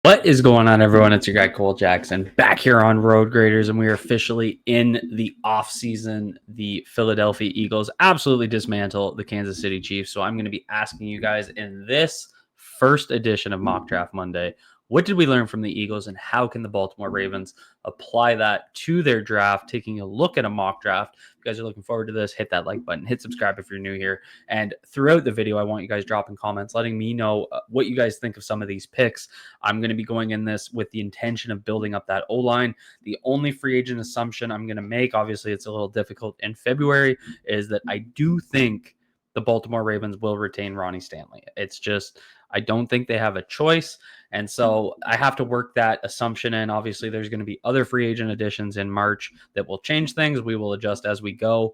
What is going on, everyone? It's your guy Cole Jackson back here on Road Graders, and we are officially in the off season. The Philadelphia Eagles absolutely dismantle the Kansas City Chiefs. So I'm going to be asking you guys in this first edition of Mock Draft Monday, what did we learn from the Eagles, and how can the Baltimore Ravens apply that to their draft? Taking a look at a mock draft. If you guys are looking forward to this, hit that like button, hit subscribe if you're new here. And throughout the video, I want you guys dropping comments, letting me know what you guys think of some of these picks. I'm going to be going in this with the intention of building up that O-line. The only free agent assumption I'm going to make, obviously it's a little difficult in February, is that I do think the Baltimore Ravens will retain Ronnie Stanley. It's just, I don't think they have a choice. And so I have to work that assumption in. Obviously, there's going to be other free agent additions in March that will change things. We will adjust as we go.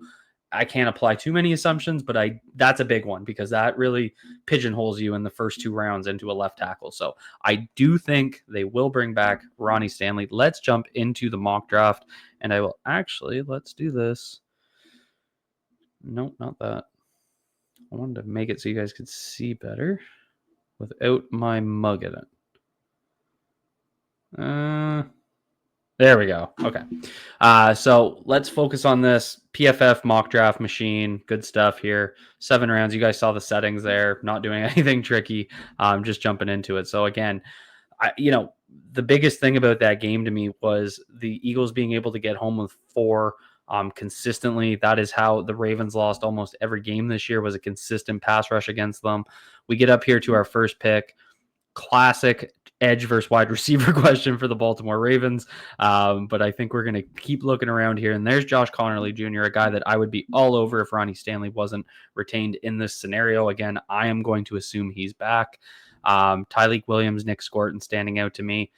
I can't apply too many assumptions, but that's a big one because that really pigeonholes you in the first two rounds into a left tackle. So I do think they will bring back Ronnie Stanley. Let's jump into the mock draft, and I will actually, let's do this. Nope, not that. I wanted to make it so you guys could see better without my mug in it. There we go. Okay. So let's focus on this PFF mock draft machine. Good stuff here. 7 rounds. You guys saw the settings there. Not doing anything tricky. Just jumping into it. So again, the biggest thing about that game to me was the Eagles being able to get home with 4 consistently. That is how the Ravens lost almost every game this year, was a consistent pass rush against them. We get up here to our first pick. Classic edge versus wide receiver question for the Baltimore Ravens. But I think we're going to keep looking around here. And there's Josh Connerly Jr., a guy that I would be all over if Ronnie Stanley wasn't retained in this scenario. Again, I am going to assume he's back. Tyleik Williams, Nick Scorton standing out to me.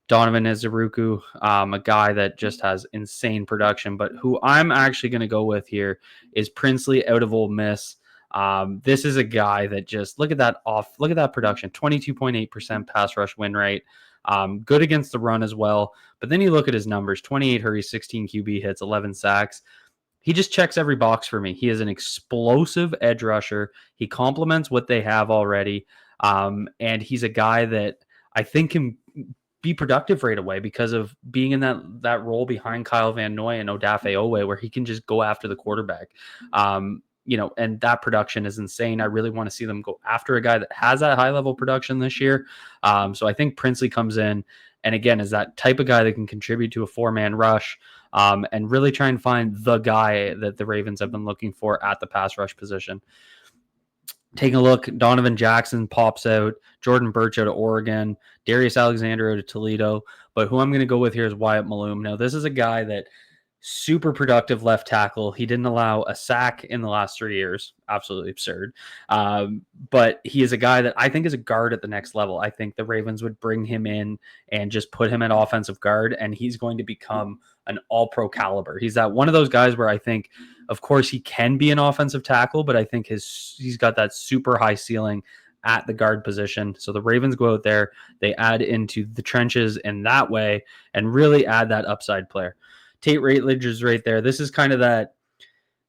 Donovan Izaruku, a guy that just has insane production, but who I'm actually going to go with here is Princely out of Ole Miss. This is a guy that just look at that production, 22.8% pass rush win rate. Good against the run as well. But then you look at his numbers, 28 hurries, 16 QB hits, 11 sacks. He just checks every box for me. He is an explosive edge rusher. He complements what they have already. And he's a guy that I think can be productive right away because of being in that role behind Kyle Van Noy and Odafe Owe, where he can just go after the quarterback. And that production is insane. I really want to see them go after a guy that has that high level production this year. So I think Princely comes in and again is that type of guy that can contribute to a 4-man rush and really try and find the guy that the Ravens have been looking for at the pass rush position. Taking a look, Donovan Jackson pops out, Jordan Birch out of Oregon, Darius Alexander out of Toledo. But who I'm going to go with here is Wyatt Malum. Now, this is a guy that super productive left tackle. He didn't allow a sack in the last 3 years. Absolutely absurd. But he is a guy that I think is a guard at the next level. I think the Ravens would bring him in and just put him at offensive guard, and he's going to become an all-pro caliber. He's that one of those guys where I think, of course, he can be an offensive tackle, but I think he's got that super high ceiling at the guard position. So the Ravens go out there, they add into the trenches in that way and really add that upside player. Tate Ratledge is right there. This is kind of that,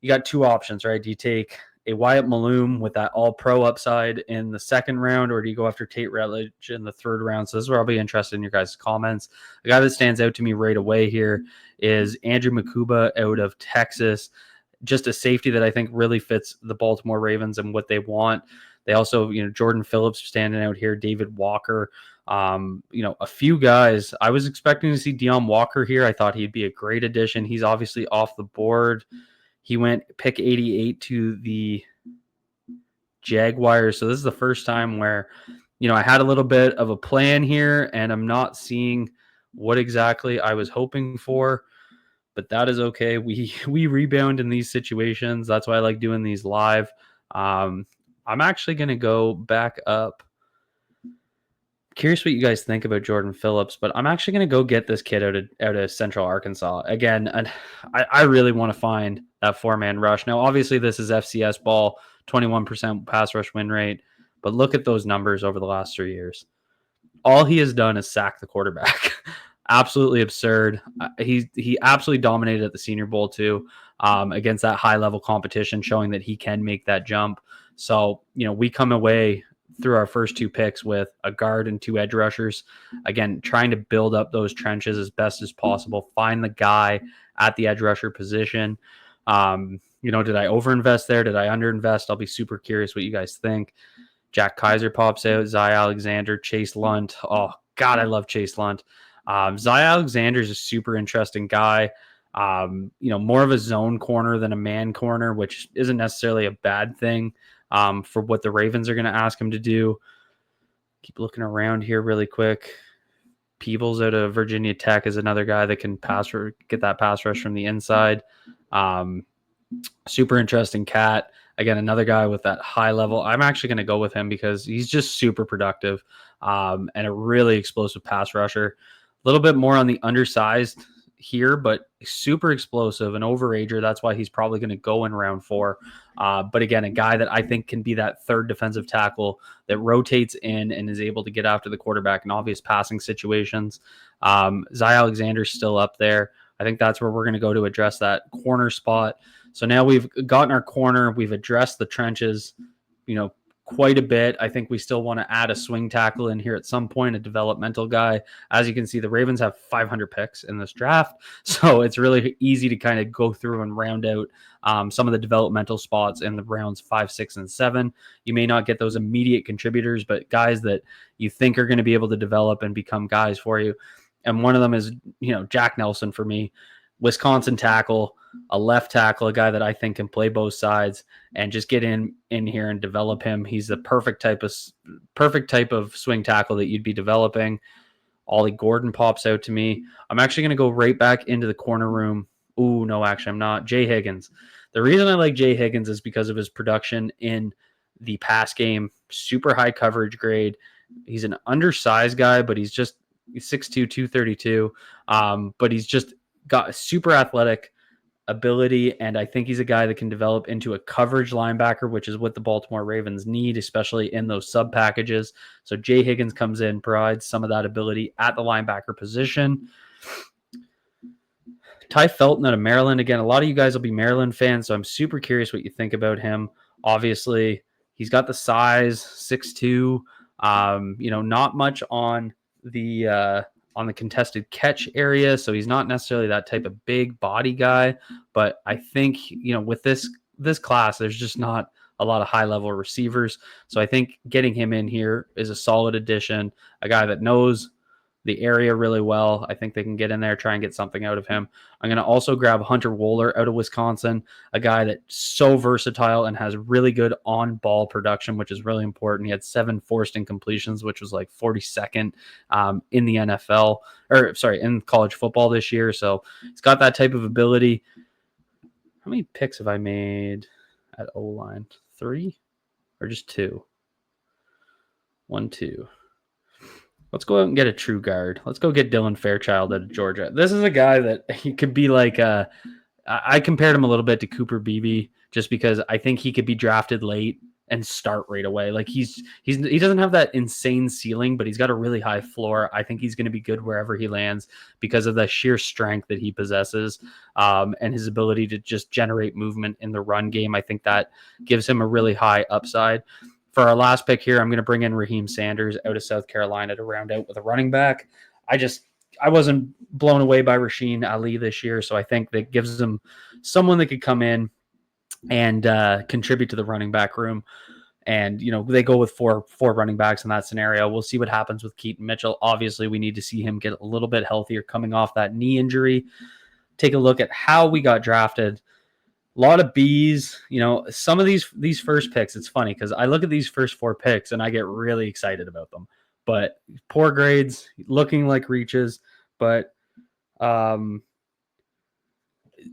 you got 2 options, right? Do you take a Wyatt Malum with that all-pro upside in the 2nd round, or do you go after Tate Ratledge in the 3rd round? So this is where I'll be interested in your guys' comments. The guy that stands out to me right away here is Andrew Makuba out of Texas. Just a safety that I think really fits the Baltimore Ravens and what they want. They also, Jordan Phillips standing out here, David Walker. A few guys. I was expecting to see Deion Walker here. I thought he'd be a great addition. He's obviously off the board. He went pick 88 to the Jaguars. So this is the first time where, I had a little bit of a plan here and I'm not seeing what exactly I was hoping for, but that is okay. We rebound in these situations. That's why I like doing these live. I'm actually going to go back up. Curious what you guys think about Jordan Phillips, but I'm actually going to go get this kid out of Central Arkansas. Again, and I really want to find that 4-man rush. Now, obviously, this is FCS ball, 21% pass rush win rate, but look at those numbers over the last 3 years. All he has done is sack the quarterback. Absolutely absurd. He absolutely dominated at the Senior Bowl, too, against that high-level competition, showing that he can make that jump. So, we come away through our first 2 picks with a guard and 2 edge rushers. Again, trying to build up those trenches as best as possible, find the guy at the edge rusher position. Did I overinvest there? Did I underinvest? I'll be super curious what you guys think. Jack Kaiser pops out, Zy Alexander, Chase Lunt. Oh, God, I love Chase Lunt. Zy Alexander is a super interesting guy. More of a zone corner than a man corner, which isn't necessarily a bad thing for what the Ravens are going to ask him to do. Keep looking around here really quick. Peebles out of Virginia Tech is another guy that can get that pass rush from the inside. Super interesting cat. Again, another guy with that high level. I'm actually going to go with him because he's just super productive and a really explosive pass rusher. A little bit more on the undersized here, but super explosive, an overager. That's why he's probably going to go in round 4. But again, a guy that I think can be that third defensive tackle that rotates in and is able to get after the quarterback in obvious passing situations. Zy Alexander's still up there. I think that's where we're going to go to address that corner spot. So now we've gotten our corner. We've addressed the trenches, quite a bit. I think we still want to add a swing tackle in here at some point, a developmental guy. As you can see, the Ravens have 500 picks in this draft. So it's really easy to kind of go through and round out some of the developmental spots in the rounds 5, 6, and 7. You may not get those immediate contributors, but guys that you think are going to be able to develop and become guys for you. And one of them is, Jack Nelson for me, Wisconsin tackle, a left tackle, a guy that I think can play both sides and just get in here and develop him. He's the perfect type of swing tackle that you'd be developing. Ollie Gordon pops out to me. I'm actually going to go right back into the corner room. Ooh, no, actually I'm not. Jay Higgins. The reason I like Jay Higgins is because of his production in the pass game. Super high coverage grade. He's an undersized guy, but he's 6'2", 232. But he's just got a super athletic ability, and I think he's a guy that can develop into a coverage linebacker, which is what the Baltimore Ravens need, especially in those sub packages. So Jay Higgins comes in, provides some of that ability at the linebacker position. Ty Felton out of Maryland. Again, a lot of you guys will be Maryland fans, so I'm super curious what you think about him. Obviously, he's got the size, 6'2", not much on the contested catch area. So he's not necessarily that type of big body guy, but I think, with this class, there's just not a lot of high level receivers. So I think getting him in here is a solid addition, a guy that knows the area really well. I think they can get in there, try and get something out of him. I'm going to also grab Hunter Wohler out of Wisconsin, a guy that's so versatile and has really good on-ball production, which is really important. He had 7 forced incompletions, which was like 42nd in the NFL, in college football this year. So he's got that type of ability. How many picks have I made at O-line? 3 or just 2? 1, 2. Let's go out and get a true guard. Let's go get Dylan Fairchild out of Georgia. This is a guy that he could be like I compared him a little bit to Cooper Beebe just because I think he could be drafted late and start right away. Like he doesn't have that insane ceiling, but he's got a really high floor. I think he's going to be good wherever he lands because of the sheer strength that he possesses and his ability to just generate movement in the run game. I think that gives him a really high upside. For our last pick here, I'm going to bring in Raheem Sanders out of South Carolina to round out with a running back. I wasn't blown away by Rasheen Ali this year, so I think that gives them someone that could come in and contribute to the running back room. And, they go with four running backs in that scenario. We'll see what happens with Keaton Mitchell. Obviously, we need to see him get a little bit healthier coming off that knee injury. Take a look at how we got drafted. A lot of B's, some of these first picks, it's funny because I look at these first 4 picks and I get really excited about them. But poor grades, looking like reaches, but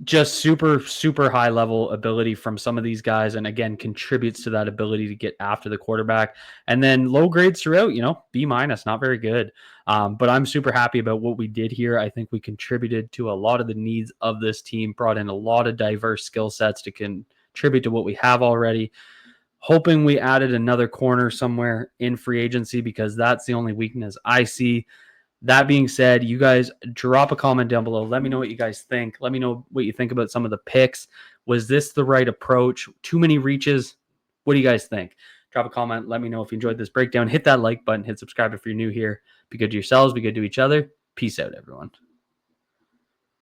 just super, super high level ability from some of these guys. And again, contributes to that ability to get after the quarterback. And then low grades throughout, B-, not very good. But I'm super happy about what we did here. I think we contributed to a lot of the needs of this team, brought in a lot of diverse skill sets to contribute to what we have already. Hoping we added another corner somewhere in free agency because that's the only weakness I see. That being said, you guys drop a comment down below. Let me know what you guys think. Let me know what you think about some of the picks. Was this the right approach? Too many reaches? What do you guys think? Drop a comment. Let me know if you enjoyed this breakdown. Hit that like button. Hit subscribe if you're new here. Be good to yourselves. Be good to each other. Peace out, everyone.